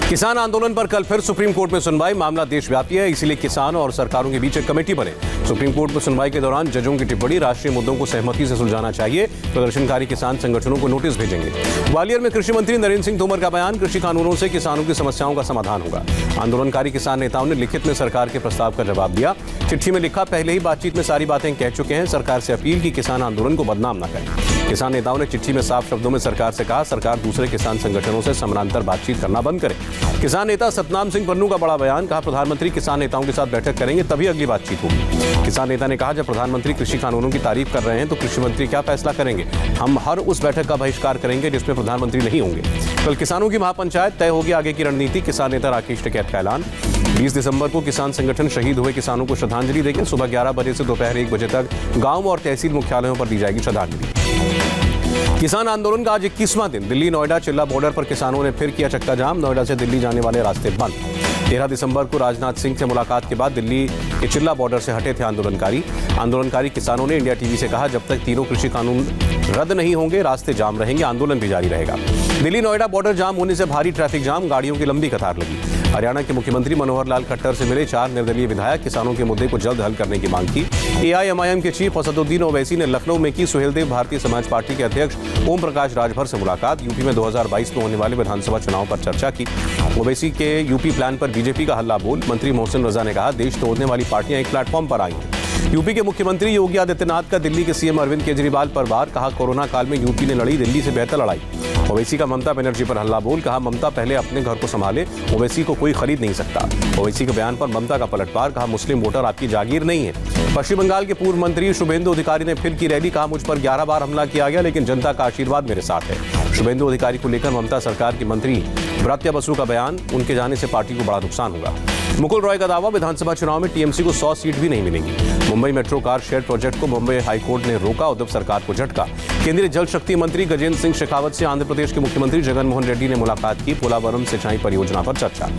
किसान आंदोलन पर कल फिर सुप्रीम कोर्ट में सुनवाई। मामला देशव्यापी है, इसीलिए किसानों और सरकारों के बीच एक कमेटी बने। सुप्रीम कोर्ट में सुनवाई के दौरान जजों की टिप्पणी, राष्ट्रीय मुद्दों को सहमति से सुलझाना चाहिए। प्रदर्शनकारी किसान संगठनों को नोटिस भेजेंगे। ग्वालियर में कृषि मंत्री नरेंद्र सिंह तोमर का बयान, कृषि कानूनों से किसानों की समस्याओं का समाधान होगा। आंदोलनकारी किसान नेताओं ने लिखित में सरकार के प्रस्ताव का जवाब दिया। चिट्ठी में लिखा, पहले ही बातचीत में सारी बातें कह चुके हैं। सरकार से अपील की किसान आंदोलन को बदनाम न करें। किसान नेताओं ने चिट्ठी में साफ शब्दों में सरकार से कहा, सरकार दूसरे किसान संगठनों से समानांतर बातचीत करना बंद करे। किसान नेता सतनाम सिंह पन्नू का बड़ा बयान, कहा प्रधानमंत्री किसान नेताओं के साथ बैठक करेंगे तभी अगली बातचीत होगी। किसान नेता ने कहा, जब प्रधानमंत्री कृषि कानूनों की तारीफ कर रहे हैं तो कृषि मंत्री क्या फैसला करेंगे? हम हर उस बैठक का बहिष्कार करेंगे जिसमें प्रधानमंत्री नहीं होंगे। कल किसानों की महापंचायत, तय होगी आगे की रणनीति। किसान नेता राकेश टिकैत का ऐलान। 20 दिसंबर को किसान संगठन शहीद हुए किसानों को श्रद्धांजलि देंगे। सुबह 11 बजे से दोपहर 1 बजे तक गांव और तहसील मुख्यालयों पर दी जाएगी श्रद्धांजलि। किसान आंदोलन का आज 21वां दिन। दिल्ली नोएडा चिल्ला बॉर्डर पर किसानों ने फिर किया चक्का जाम। नोएडा से दिल्ली जाने वाले रास्ते बंद। 13 दिसंबर को राजनाथ सिंह से मुलाकात के बाद दिल्ली के चिल्ला बॉर्डर से हटे थे आंदोलनकारी किसानों ने इंडिया टीवी से कहा, जब तक तीनों कृषि कानून रद्द नहीं होंगे रास्ते जाम रहेंगे, आंदोलन भी जारी रहेगा। दिल्ली नोएडा बॉर्डर जाम होने से भारी ट्रैफिक जाम, गाड़ियों की लंबी कतार लगी। हरियाणा के मुख्यमंत्री मनोहर लाल खट्टर से मिले 4 निर्दलीय विधायक, किसानों के मुद्दे को जल्द हल करने की मांग की। एआईएमआईएम के चीफ असदुद्दीन ओवैसी ने लखनऊ में की सुहेलदेव भारतीय समाज पार्टी के अध्यक्ष ओम प्रकाश राजभर से मुलाकात। यूपी में 2022 में होने वाले विधानसभा चुनाव पर चर्चा की। ओवैसी के यूपी प्लान पर बीजेपी का हल्ला बोल। मंत्री मोहसिन रजा ने कहा, देश तोड़ने वाली पार्टियां एक प्लेटफॉर्म पर आई हैं। यूपी के मुख्यमंत्री योगी आदित्यनाथ का दिल्ली के सीएम अरविंद केजरीवाल पर वार, कहा कोरोना काल में यूपी ने लड़ी दिल्ली से बेहतर लड़ाई। ओवैसी का ममता बनर्जी पर हल्ला बोल, कहा ममता पहले अपने घर को संभाले, ओवैसी को कोई खरीद नहीं सकता। ओवैसी के बयान पर ममता का पलटवार, कहा मुस्लिम वोटर आपकी जागीर नहीं है। पश्चिम बंगाल के पूर्व मंत्री शुभेंदु अधिकारी ने फिर की रैली, कहा मुझ पर 11 बार हमला किया गया लेकिन जनता का आशीर्वाद मेरे साथ है। शुभेंदु अधिकारी को लेकर ममता सरकार की मंत्री ब्रात्या बसु का बयान, उनके जाने से पार्टी को बड़ा नुकसान होगा। मुकुल रॉय का दावा, विधानसभा चुनाव में टीएमसी को 100 सीट भी नहीं मिलेंगी। Mumbai metro car shed project को मुंबई हाईकोर्ट ने रोका, उद्धव सरकार को झटका। केंद्रीय जल शक्ति मंत्री गजेंद्र सिंह शेखावत से आंध्र प्रदेश के मुख्यमंत्री जगनमोहन रेड्डी ने मुलाकात की। पोलावरम सिंचाई परियोजना पर चर्चा।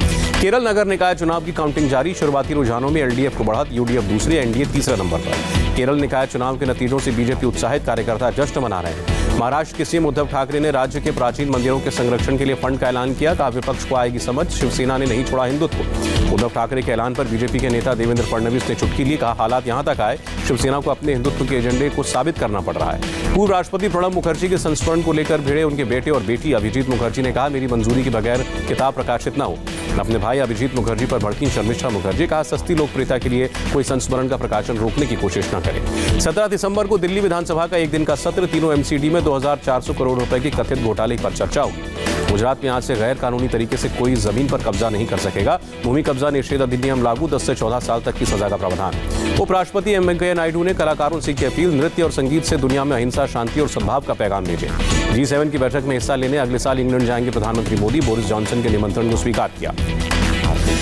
केरल नगर निकाय चुनाव की काउंटिंग जारी। शुरुआती रुझानों में एलडीएफ को बढ़त, यूडीएफ दूसरे, एनडीए तीसरे नंबर पर। केरल निकाय चुनाव के नतीजों से बीजेपी उत्साहित, कार्यकर्ता जश्न मना रहे हैं। महाराष्ट्र के सीएम उद्धव ठाकरे ने राज्य के प्राचीन मंदिरों के संरक्षण के लिए फंड का ऐलान किया, कहा विपक्ष को आएगी समझ, शिवसेना ने नहीं छोड़ा हिंदुत्व। उद्धव ठाकरे के ऐलान पर बीजेपी के नेता देवेंद्र फडणवीस ने चुटकी ली, कहा हालात यहां तक आए, शिवसेना को अपने हिंदुत्व के एजेंडे को साबित करना पड़ रहा है। पूर्व राष्ट्रपति प्रणब मुखर्जी के संस्मरण को लेकर भिड़े उनके बेटे और बेटी। अभिजीत मुखर्जी ने कहा, मेरी मंजूरी के बगैर किताब प्रकाशित न हो। अपने भाई अभिजीत मुखर्जी पर भड़की शर्मिष्ठा मुखर्जी, कहा सस्ती लोकप्रियता के लिए कोई संस्मरण का प्रकाशन रोकने की कोशिश न करे। 17 दिसंबर को दिल्ली विधानसभा का एक दिन का सत्र। तीनों एमसीडी में 2400 करोड़ रुपए की कथित घोटाले पर चर्चा होगी। गुजरात में आज से गैर कानूनी तरीके से कोई जमीन पर कब्जा नहीं कर सकेगा। भूमि कब्जा निषेध अधिनियम लागू, 10 से 14 साल तक की सजा का प्रावधान। उपराष्ट्रपति एम वेंकैया नायडू ने कलाकारों से की अपील, नृत्य और संगीत से दुनिया में अहिंसा, शांति और सद्भाव का पैगाम भेजें। G7 की बैठक में हिस्सा लेने अगले साल इंग्लैंड जाएंगे प्रधानमंत्री मोदी। बोरिस जॉनसन के निमंत्रण को स्वीकार किया।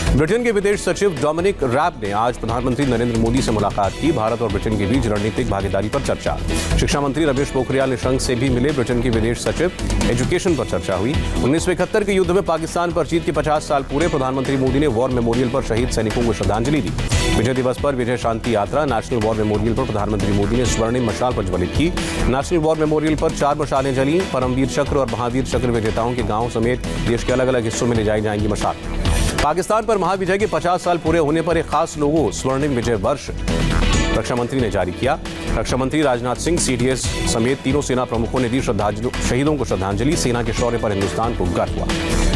ब्रिटेन के विदेश सचिव डोमिनिक रैब ने आज प्रधानमंत्री नरेंद्र मोदी से मुलाकात की। भारत और ब्रिटेन के बीच रणनीतिक भागीदारी पर चर्चा। शिक्षा मंत्री रमेश पोखरियाल निशंक से भी मिले ब्रिटेन के विदेश सचिव। एजुकेशन पर चर्चा हुई। 1971 के युद्ध में पाकिस्तान पर जीत के 50 साल पूरे। प्रधानमंत्री मोदी ने वॉर मेमोरियल पर शहीद सैनिकों को श्रद्धांजलि दी। विजय दिवस पर विजय शांति यात्रा। नेशनल वॉर मेमोरियल पर प्रधानमंत्री मोदी ने स्वर्णिम मशाल प्रज्वलित की। नेशनल वॉर मेमोरियल पर 4 मशालें जली। परमवीर चक्र और महावीर चक्र विजेताओं के गांव समेत देश के अलग अलग हिस्सों में ले जाई जाएंगी मशाल। पाकिस्तान पर महाविजय के 50 साल पूरे होने पर एक खास लोगो स्वर्णिम विजय वर्ष रक्षा मंत्री ने जारी किया। रक्षा मंत्री राजनाथ सिंह, सीडीएस समेत तीनों सेना प्रमुखों ने दी शहीदों को श्रद्धांजलि। सेना के शौर्य पर हिंदुस्तान को गर्व हुआ।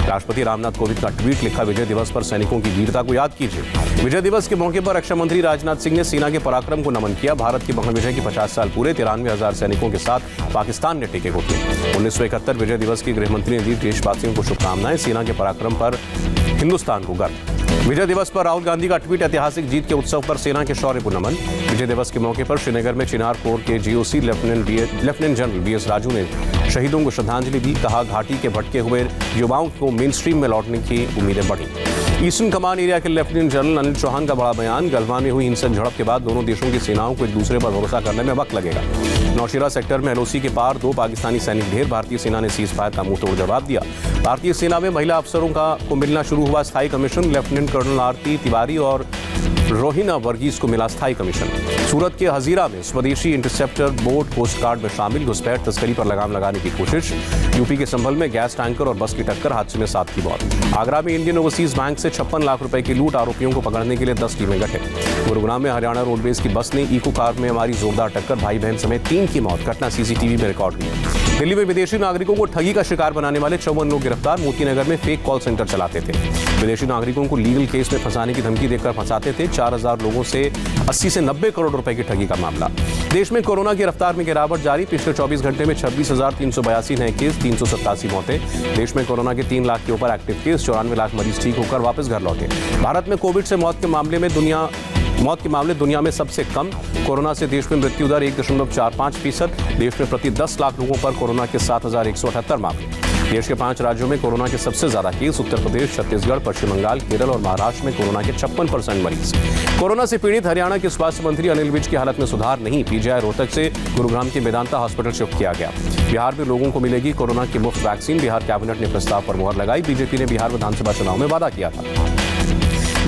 राष्ट्रपति रामनाथ कोविंद का ट्वीट लिखा, विजय दिवस पर सैनिकों की वीरता को याद कीजिए। विजय दिवस के मौके पर रक्षा मंत्री राजनाथ सिंह ने सेना के पराक्रम को नमन किया। भारत की महाविजय के 50 साल पूरे। 93,000 सैनिकों के साथ पाकिस्तान ने टेके घोटे। 1971 विजय दिवस की गृहमंत्री ने दी देशवासियों को शुभकामनाएं। सेना के पराक्रम पर हिंदुस्तान को गर्व। विजय दिवस पर राहुल गांधी का ट्वीट, ऐतिहासिक जीत के उत्सव पर सेना के शौर्य को नमन। विजय दिवस के मौके पर श्रीनगर में चिनार कोर के GOC lieutenant general BS Raju ने शहीदों को श्रद्धांजलि दी। कहा घाटी के भटके हुए युवाओं को मेन स्ट्रीम में लौटने की उम्मीदें बढ़ी। ईस्टर्न कमान एरिया के लेफ्टिनेंट जनरल अनिल चौहान का बड़ा बयान, गलवान में हुई हिंसक झड़प के बाद दोनों देशों की सेनाओं को एक दूसरे पर भरोसा करने में वक्त लगेगा। नौशेरा सेक्टर में एलओसी के पार 2 पाकिस्तानी सैनिक ढेर। भारतीय सेना ने सीज फायर का मुंह तोड़ जवाब दिया। भारतीय सेना में महिला अफसरों को मिलना शुरू हुआ स्थायी commission. Lieutenant colonel Aarti Tiwari और रोहिना वर्गीस को मिला स्थायी कमीशन। सूरत के हजीरा में स्वदेशी इंटरसेप्टर बोट कोस्ट गार्ड में शामिल घुसपैठ तस्करी पर लगाम लगाने की कोशिश। यूपी के संभल में गैस टैंकर और बस की टक्कर, हादसे में 7 की मौत। आगरा में इंडियन ओवरसीज बैंक से 56 लाख रुपए की लूट, आरोपियों को पकड़ने के लिए 10 टीमें गठित। गुरुग्राम में हरियाणा रोडवेज की बस ने इको कार में मारी जोरदार टक्कर, भाई बहन समेत 3 की मौत। घटना सीसीटीवी में रिकॉर्ड हुई। दिल्ली में विदेशी नागरिकों को ठगी का शिकार बनाने वाले 54 लोग गिरफ्तार। मोतीनगर में फेक कॉल सेंटर चलाते थे, विदेशी नागरिकों को लीगल केस में फंसाने की धमकी देकर फंसाते थे। 4000 लोगों से 80 से 90 करोड़ रुपए की ठगी का मामला। देश में कोरोना की रफ्तार में गिरावट जारी। पिछले 24 घंटे में 26,382 नए केस, 387 मौतें। देश में कोरोना के 3 लाख के ऊपर एक्टिव केस, 94 लाख मरीज ठीक होकर वापस घर लौटे। भारत में कोविड से मौत के मामले दुनिया में सबसे कम। कोरोना से देश में मृत्यु दर 1.45%। देश में प्रति 10 लाख लोगों पर कोरोना के 7,178 मामले। देश के 5 राज्यों में कोरोना के सबसे ज्यादा केस, उत्तर प्रदेश, छत्तीसगढ़, पश्चिम बंगाल, केरल और महाराष्ट्र में कोरोना के 56% मरीज। कोरोना से पीड़ित हरियाणा के स्वास्थ्य मंत्री अनिल विज की हालत में सुधार नहीं। पीजीआई रोहतक से गुरुग्राम के मेदांता हॉस्पिटल शिफ्ट किया गया। बिहार में लोगों को मिलेगी कोरोना की मुफ्त वैक्सीन। बिहार कैबिनेट ने प्रस्ताव पर मुहर लगाई। बीजेपी ने बिहार विधानसभा चुनाव में वादा किया था।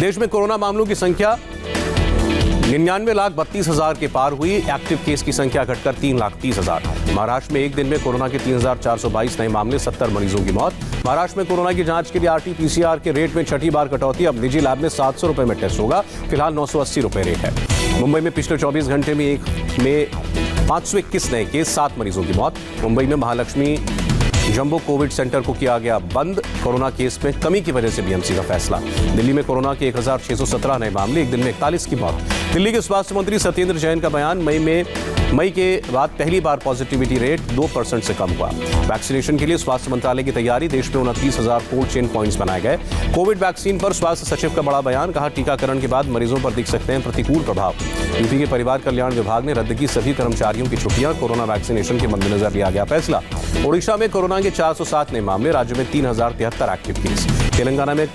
देश में कोरोना मामलों की संख्या 99,32,000 के पार हुई। एक्टिव केस की संख्या घटकर 3,30,000। महाराष्ट्र में एक दिन में कोरोना के 3,422 नए मामले, 70 मरीजों की मौत। महाराष्ट्र में कोरोना की जांच के लिए RT-PCR के रेट में 6ठी बार कटौती। अब निजी लैब में 700 रुपए में टेस्ट होगा, फिलहाल 980 रुपए रेट है। मुंबई में पिछले 24 घंटे में 521 नए केस, 7 मरीजों की मौत। मुंबई में महालक्ष्मी जंबो कोविड सेंटर को किया गया बंद, कोरोना केस में कमी की वजह से BMC का फैसला। दिल्ली में कोरोना के 1,617 नए मामले, एक दिन में 41 की मौत। दिल्ली के स्वास्थ्य मंत्री सत्येंद्र जैन का बयान, मई के बाद पहली बार पॉजिटिविटी रेट 2% से कम हुआ। वैक्सीनेशन के लिए स्वास्थ्य मंत्रालय की तैयारी, देश में 29,000 कोल्ड चेन पॉइंट्स बनाए गए। कोविड वैक्सीन पर स्वास्थ्य सचिव का बड़ा बयान, कहा टीकाकरण के बाद मरीजों पर दिख सकते हैं प्रतिकूल प्रभाव। यूपी के परिवार कल्याण विभाग ने रद्द की सभी कर्मचारियों की छुट्टियां, कोरोना वैक्सीनेशन के मद्देनजर लिया गया फैसला। ओडिशा में कोरोना के 407 नए मामले, राज्य में 3,073 एक्टिव केस। तेलंगाना में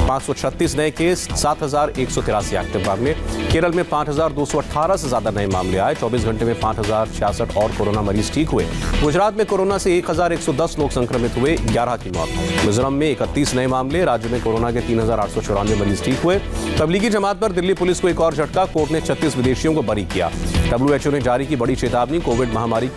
536 नए केस, 7,183 एक्टिव मामले। केरल में 5,218 से ज्यादा नए मामले आए। 24 घंटे में 5,066 और कोरोना मरीज ठीक हुए। गुजरात में कोरोना से 1,110 लोग संक्रमित हुए, 11 की मौत। मिजोरम में 31 नए मामले, राज्य में कोरोना के 3,894 मरीज ठीक हुए। तबलीगी जमात पर दिल्ली पुलिस को एक और झटका, कोर्ट ने 36 विदेशियों को बरी किया। WHO ने जारी की बड़ी चेतावनी, कोविड महामारी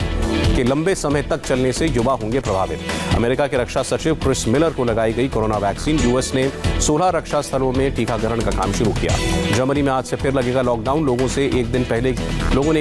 के लंबे समय तक चलने से युवा होंगे प्रभावित। अमेरिका के रक्षा सचिव क्रिस मिलर को लगाई गई कोरोना वैक्सीन। यूएस ने 16 रक्षा स्थलों में टीकाकरण का काम शुरू किया। जर्मनी में आज से फिर लगेगा लॉकडाउन। लोगों ने एक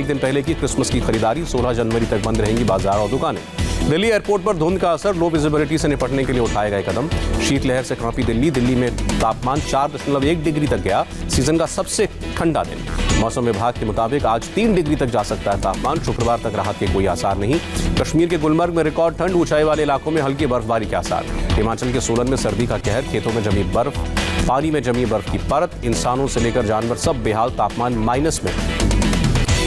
दिन पहले की क्रिसमस की खरीदारी। 16 जनवरी तक बंद रहेंगी बाजार और दुकानें। दिल्ली एयरपोर्ट पर धुंध का असर, लो विजिबिलिटी से निपटने के लिए उठाए गए कदम। शीतलहर से कांपी दिल्ली में तापमान 4.1 डिग्री तक गया, सीजन का सबसे ठंडा दिन। मौसम विभाग के मुताबिक आज 3 डिग्री तक जा सकता है तापमान। शुक्रवार तक राहत के कोई आसार नहीं। कश्मीर के गुलमर्ग में रिकॉर्ड ठंड, ऊंचाई वाले इलाकों में हल्की बर्फबारी के आसार। हिमाचल के सोलन में सर्दी का कहर, खेतों में जमी बर्फ, पानी में जमी बर्फ की परत। इंसानों से लेकर जानवर सब बेहाल, तापमान माइनस में।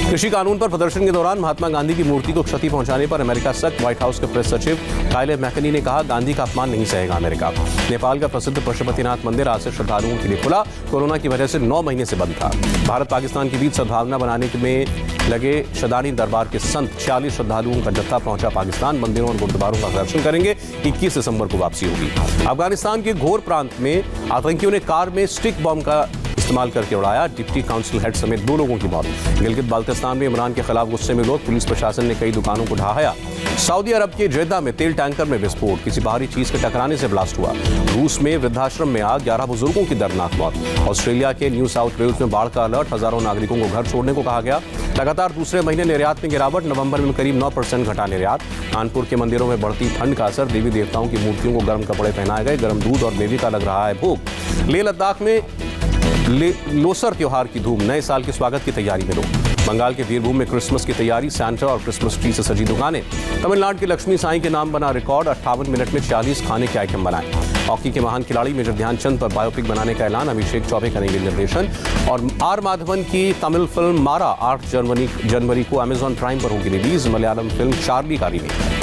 कृषि कानून पर प्रदर्शन के दौरान महात्मा गांधी की मूर्ति को क्षति पहुंचाने पर अमेरिका सख्त। व्हाइट हाउस के प्रेस सचिव काइले मैकनी ने कहा, गांधी का अपमान नहीं सहेगा अमेरिका। नेपाल का प्रसिद्ध पशुपतिनाथ मंदिर आज से श्रद्धालुओं के लिए खुला, कोरोना की वजह से 9 महीने से बंद था। भारत पाकिस्तान के बीच सद्भावना बनाने में लगे शदानी दरबार के संत 46 श्रद्धालुओं का जत्था पहुंचा पाकिस्तान। मंदिरों और गुरुद्वारों का दर्शन करेंगे। 21 दिसंबर को वापसी होगी। अफगानिस्तान के घोर प्रांत में आतंकियों ने कार में स्टिक बम का इस्तेमाल करके उड़ाया, डिप्टी काउंसिल हेड समेत 2 लोगों की मौत। गिलगित बाल्तिस्तान में इमरान के खिलाफ गुस्से में लोग, पुलिस प्रशासन ने कई दुकानों को ढहाया। सऊदी अरब के जेद्दा में तेल टैंकर में विस्फोट, किसी बाहरी चीज के टकराने से ब्लास्ट हुआ। रूस में वृद्धाश्रम में आग, 11 बुजुर्गों की दर्दनाक मौत। ऑस्ट्रेलिया के न्यू साउथ वेल्स में बाढ़ का अलर्ट, हजारों नागरिकों को घर छोड़ने को कहा गया। लगातार दूसरे महीने निर्यात में गिरावट, नवंबर में करीब 9% घटा निर्यात। कानपुर के मंदिरों में बढ़ती ठंड का असर, देवी देवताओं की मूर्तियों को गर्म कपड़े पहनाए गए, गर्म दूध और मेवे का लग रहा है भोग। लेह लद्दाख में लोसर त्योहार की धूम, नए साल के स्वागत की तैयारी में लोग। बंगाल के वीरभूम में क्रिसमस की तैयारी, सैंटा और क्रिसमस ट्री से सजी दुकानें। तमिलनाडु के लक्ष्मी साई के नाम बना रिकॉर्ड, 58 मिनट में 40 खाने के आइटम बनाए। हॉकी के महान खिलाड़ी मेजर ध्यानचंद पर बायोपिक बनाने का ऐलान, अभिषेक चौबे करेंगे निर्देशन। और आर माधवन की तमिल फिल्म मारा 8 जनवरी को अमेजॉन प्राइम पर होगी रिलीज। मलयालम फिल्म चार्ली का रीमेक।